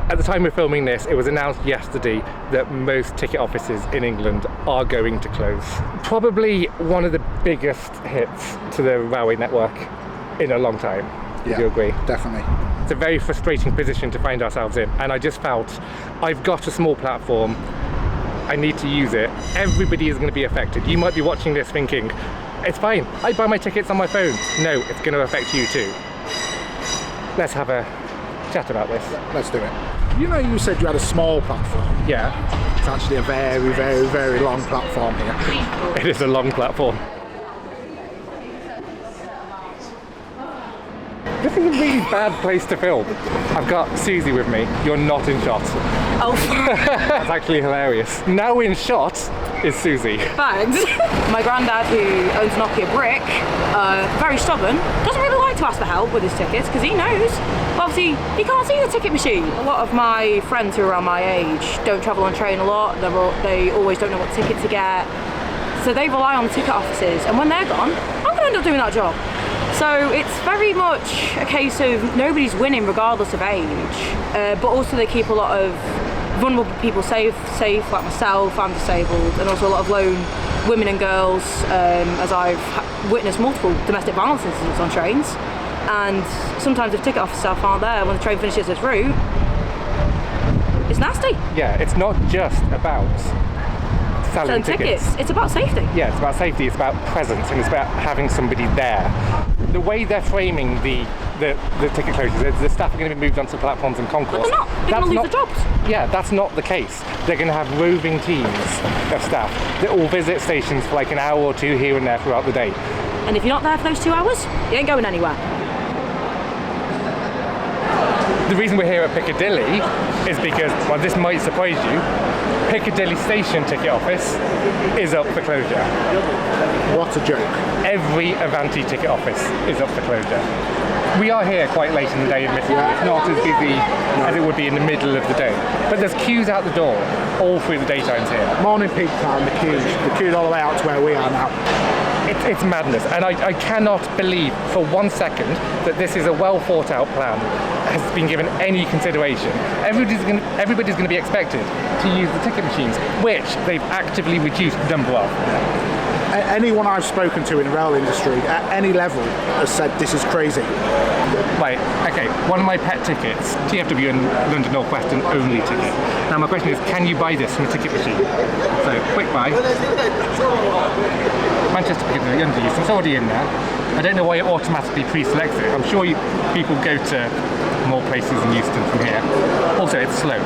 At the time we're filming this, it was announced yesterday that most ticket offices in England are going to close. Probably one of the biggest hits to the railway network in a long time. Would you agree? Definitely. It's a very frustrating position to find ourselves in, and I just felt I've got a small platform, I need to use it. Everybody is going to be affected. You might be watching this thinking, it's fine, I buy my tickets on my phone. No, it's going to affect you too. Let's have a chat about this. Let's do it. You know, you said you had a small platform. Yeah. It's actually a very, very, very long platform here. It is a long platform. This is a really bad place to film. I've got Susie with me. You're not in shot. Oh. That's actually hilarious. Now in shot is Susie. Thanks. My granddad, who owns Nokia Brick, very stubborn, doesn't really like to ask for help with his tickets because he knows. But obviously, he can't see the ticket machine. A lot of my friends who are around my age don't travel on train a lot. They always don't know what ticket to get. So they rely on the ticket offices. And when they're gone, I'm going to end up doing that job. So it's very much a case of nobody's winning regardless of age, but also they keep a lot of vulnerable people safe like myself. I'm disabled, and also a lot of lone women and girls, as I've witnessed multiple domestic violence incidents on trains. And sometimes if ticket office staff aren't there when the train finishes its route, it's nasty. Yeah, it's not just about selling tickets. It's about safety. Yeah, it's about safety, it's about presence, and it's about having somebody there. The way they're framing the ticket closures, the staff are going to be moved onto platforms and concourse. But they're not. They're going to lose their jobs. Yeah, that's not the case. They're going to have roving teams of staff that all visit stations for like an hour or two here and there throughout the day. And if you're not there for those 2 hours, you ain't going anywhere. The reason we're here at Piccadilly is because, well, this might surprise you, Piccadilly Station ticket office is up for closure. What a joke. Every Avanti ticket office is up for closure. We are here quite late in the day, admittedly. It's not as busy as it would be in the middle of the day. But there's queues out the door all through the daytimes here. Morning peak time, the queues all the way out to where we are now. It's madness, and I cannot believe for 1 second that this is a well thought out plan, has been given any consideration. Everybody's going to be expected to use the ticket machines, which they've actively reduced the number of. Anyone I've spoken to in the rail industry at any level has said this is crazy. Right, okay, one of my pet tickets, TFW and London North Western only ticket. Now my question is, can you buy this from a ticket machine? So, quick buy. Manchester Piccadilly Underuse, it's already in there. I don't know why it automatically pre-selects it. I'm sure people go to more places in Euston from here. Also, it's slow.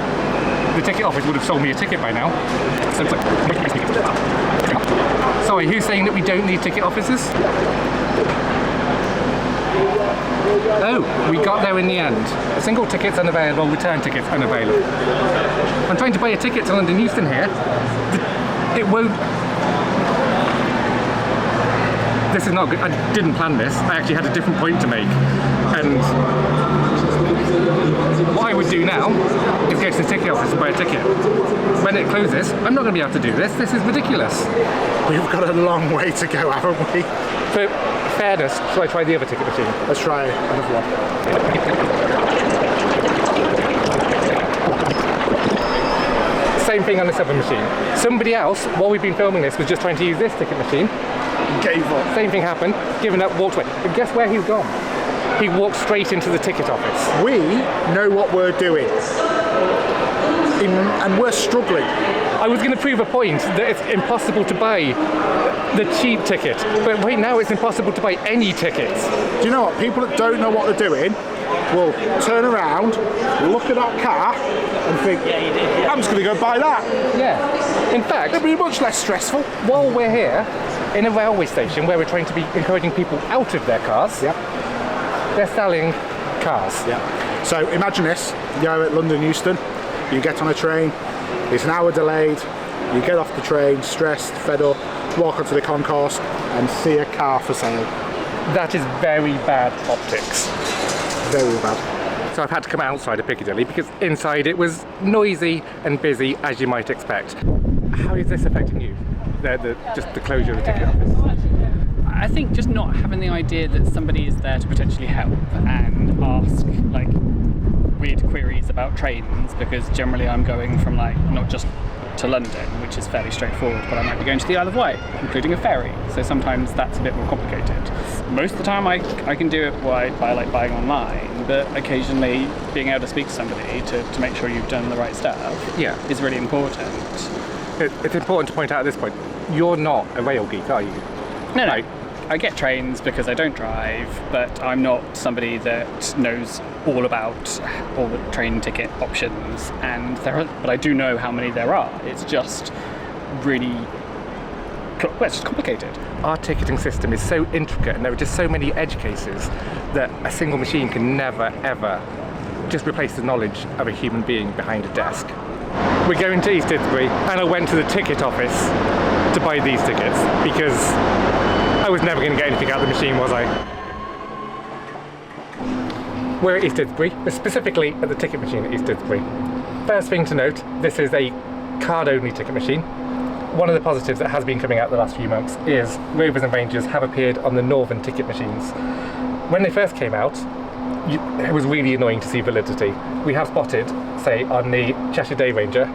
The ticket office would have sold me a ticket by now. So it's like... Sorry, who's saying that we don't need ticket offices? Oh, we got there in the end. Single tickets unavailable, return tickets unavailable. I'm trying to buy a ticket to London Euston here. It won't... This is not good. I didn't plan this. I actually had a different point to make. And what I would do now is go to the ticket office and buy a ticket. When it closes, I'm not going to be able to do this. This is ridiculous. We've got a long way to go, haven't we? For fairness, shall I try the other ticket machine? Let's try another one. Same thing on this other machine. Somebody else, while we've been filming this, was just trying to use this ticket machine. Gave up. Same thing happened, given up, walked away. But guess where he's gone? He walked straight into the ticket office. We know what we're doing. And we're struggling. I was going to prove a point that it's impossible to buy the cheap ticket, but right now it's impossible to buy any tickets. Do you know what? People that don't know what they're doing will turn around, look at that car and think, I'm just going to go buy that. Yeah. In fact, it'll be much less stressful. While we're here, in a railway station where we're trying to be encouraging people out of their cars, they're selling cars. Yeah. So imagine this, you're at London Euston, you get on a train, it's an hour delayed, you get off the train, stressed, fed up, walk onto the concourse and see a car for sale. That is very bad optics. Very bad. So I've had to come outside of Piccadilly because inside it was noisy and busy, as you might expect. How is this affecting you? Just the closure of the ticket office? I think just not having the idea that somebody is there to potentially help and ask, like, weird queries about trains, because generally I'm going from like not just to London, which is fairly straightforward, but I might be going to the Isle of Wight, including a ferry. So sometimes that's a bit more complicated. Most of the time I can do it by like buying online, but occasionally being able to speak to somebody to make sure you've done the right stuff is really important. It's important to point out at this point, you're not a rail geek, are you? No. I get trains because I don't drive, but I'm not somebody that knows all about all the train ticket options, but I do know how many there are. It's just really, it's just complicated. Our ticketing system is so intricate, and there are just so many edge cases that a single machine can never, ever just replace the knowledge of a human being behind a desk. We're going to East Didsbury, and I went to the ticket office to buy these tickets because I was never going to get anything out of the machine, was I? We're at East Didsbury, specifically at the ticket machine at East Didsbury. First thing to note, this is a card-only ticket machine. One of the positives that has been coming out the last few months is Rovers and Rangers have appeared on the Northern ticket machines. When they first came out, it was really annoying to see validity. We have spotted, say, on the Cheshire Day Ranger,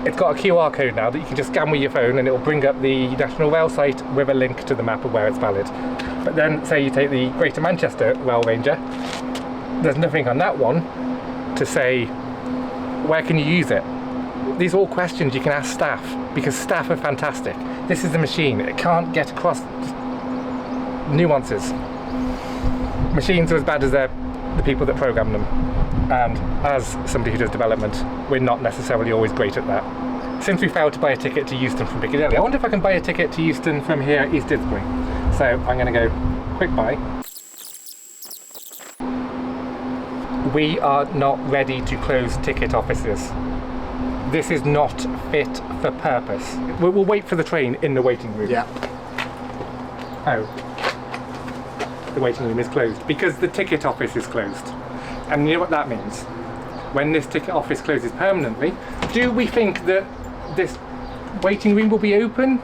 it's got a QR code now that you can just scan with your phone and it will bring up the National Rail site with a link to the map of where it's valid. But then, say you take the Greater Manchester Rail Ranger, there's nothing on that one to say, where can you use it? These are all questions you can ask staff, because staff are fantastic. This is a machine, it can't get across nuances. Machines are as bad as the people that program them. And as somebody who does development, we're not necessarily always great at that. Since we failed to buy a ticket to Euston from Piccadilly, I wonder if I can buy a ticket to Euston from here at East Didsbury. So I'm going to go quick buy. We are not ready to close ticket offices. This is not fit for purpose. We'll wait for the train in the waiting room. Yeah. Oh. The waiting room is closed because the ticket office is closed. And you know what that means? When this ticket office closes permanently, do we think that this waiting room will be open?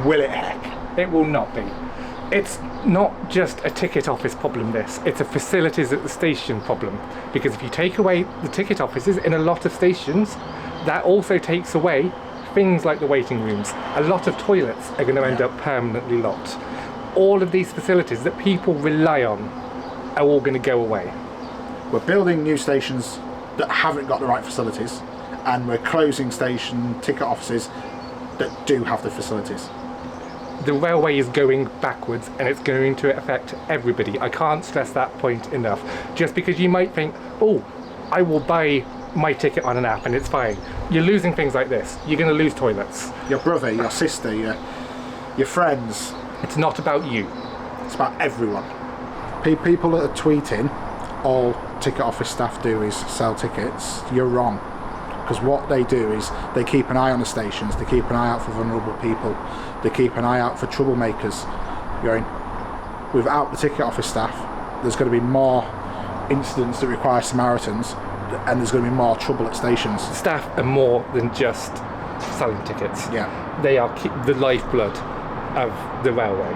Will it heck? It will not be. It's not just a ticket office problem, this. It's a facilities at the station problem. Because if you take away the ticket offices in a lot of stations, that also takes away things like the waiting rooms. A lot of toilets are going to end up permanently locked. All of these facilities that people rely on are all going to go away. We're building new stations that haven't got the right facilities, and we're closing station ticket offices that do have the facilities. The railway is going backwards, and it's going to affect everybody. I can't stress that point enough. Just because you might think, oh, I will buy my ticket on an app and it's fine. You're losing things like this. You're going to lose toilets. Your brother, your sister, your friends. It's not about you. It's about everyone. People that are tweeting, all ticket office staff do is sell tickets. You're wrong. Because what they do is they keep an eye on the stations, they keep an eye out for vulnerable people, they keep an eye out for troublemakers. Going, without the ticket office staff, there's going to be more incidents that require Samaritans, and there's going to be more trouble at stations. Staff are more than just selling tickets. Yeah. They are the lifeblood of the railway.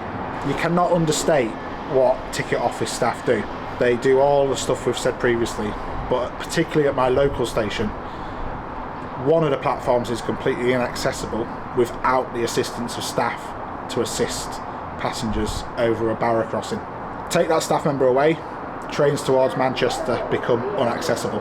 You cannot understate what ticket office staff do. They do all the stuff we've said previously, but particularly at my local station, one of the platforms is completely inaccessible without the assistance of staff to assist passengers over a barrier crossing. Take that staff member away, trains towards Manchester become inaccessible.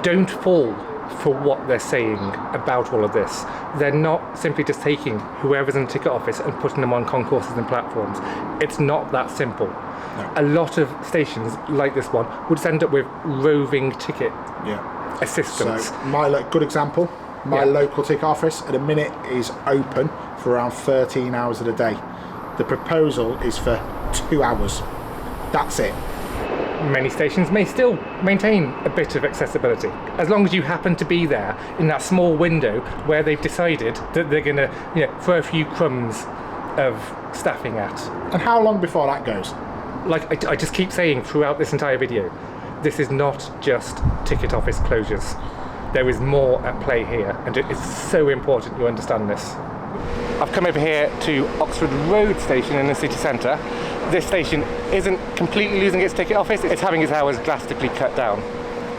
Don't fall for what they're saying about all of this. They're not simply just taking whoever's in the ticket office and putting them on concourses and platforms. It's not that simple. No. A lot of stations like this one would just end up with roving ticket assistants. So my good example, my local ticket office at the minute is open for around 13 hours of the day. The proposal is for 2 hours. That's it. Many stations may still maintain a bit of accessibility, as long as you happen to be there in that small window where they've decided that they're going to, throw a few crumbs of staffing at. And how long before that goes? Like I just keep saying throughout this entire video, this is not just ticket office closures. There is more at play here, and it is so important you understand this. I've come over here to Oxford Road Station in the city centre. This station isn't completely losing its ticket office, it's having its hours drastically cut down.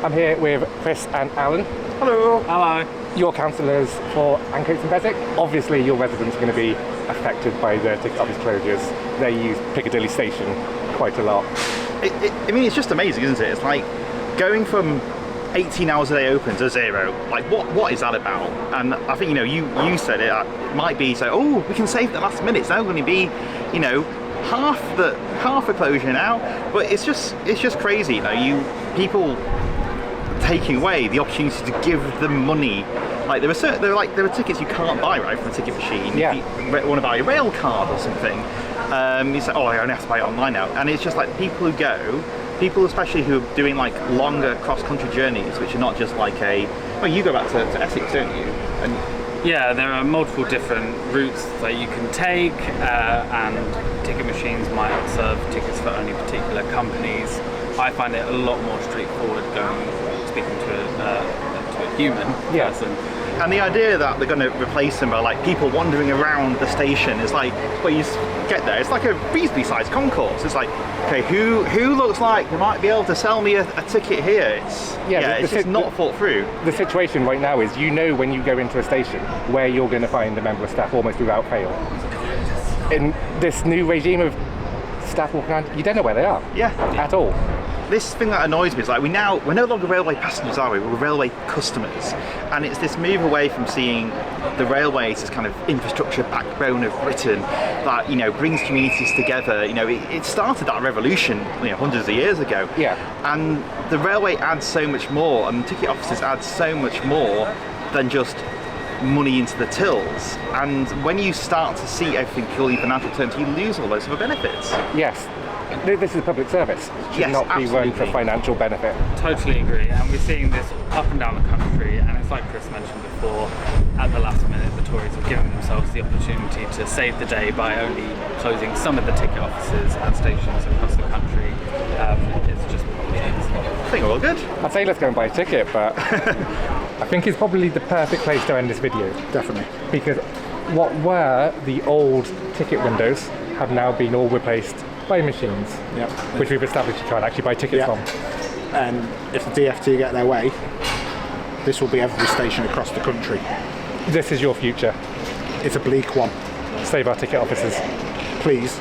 I'm here with Chris and Alan. Hello. Hello. Your councillors for Ancoats and Beswick. Obviously, your residents are going to be affected by the ticket office closures. They use Piccadilly station quite a lot. I mean, it's just amazing, isn't it? It's like going from 18 hours a day open to 0. Like, what is that about? And I think, you said it. It might be so. Oh, we can save the last minute. It's now going to be, half the closure now. But it's just crazy. People taking away the opportunity to give them money. Like there are tickets you can't buy right from a ticket machine. Yeah. If you want to buy a rail card or something, you say, oh, I only have to buy it online now. And it's just like people especially who are doing like longer cross-country journeys, which are not just like you go back to Essex, don't you? And Yeah, there are multiple different routes that you can take, and ticket machines might serve tickets for only particular companies. I find it a lot more straightforward speaking to a human person. And the idea that they're going to replace them by like people wandering around the station is like, well, you get there, it's like a reasonably sized concourse. It's like, okay, who looks like they might be able to sell me a ticket here? It's just not thought through. The situation right now is, when you go into a station where you're going to find a member of staff almost without fail. In this new regime of staff walking around, you don't know where they are. At all. This thing that annoys me is like we're no longer railway passengers, are we? We're railway customers, and it's this move away from seeing the railways as kind of infrastructure backbone of Britain that brings communities together. It started that revolution hundreds of years ago. And the railway adds so much more, and ticket offices add so much more than just money into the tills. And when you start to see everything purely in financial terms, you lose all those other benefits. Yes. This is a public service. It should not be run for financial benefit. Totally agree, and we're seeing this up and down the country, and it's like Chris mentioned before, at the last minute the Tories have given themselves the opportunity to save the day by only closing some of the ticket offices at stations across the country. It's just politics. I think we're all good. I'd say let's go and buy a ticket, but I think it's probably the perfect place to end this video. Definitely. Because what were the old ticket windows have now been all replaced by machines, which we've established to try and actually buy tickets from. And if the DFT get their way, this will be every station across the country. This is your future. It's a bleak one. Save our ticket offices. Please.